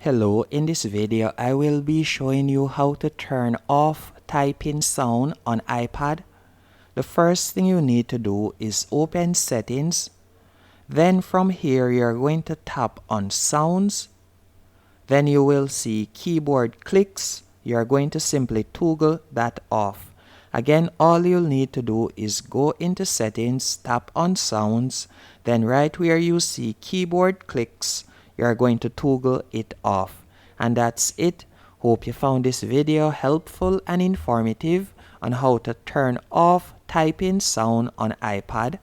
Hello, in this video I will be showing you how to turn off typing sound on iPad. The first thing you need to do is open settings. Then from here you're going to tap on sounds. Then you will see keyboard clicks. You're going to simply toggle that off. Again, all you'll need to do is go into settings, tap on sounds, then right where you see keyboard clicks, you're going to toggle it off. And that's it. Hope you found this video helpful and informative on how to turn off typing sound on iPad.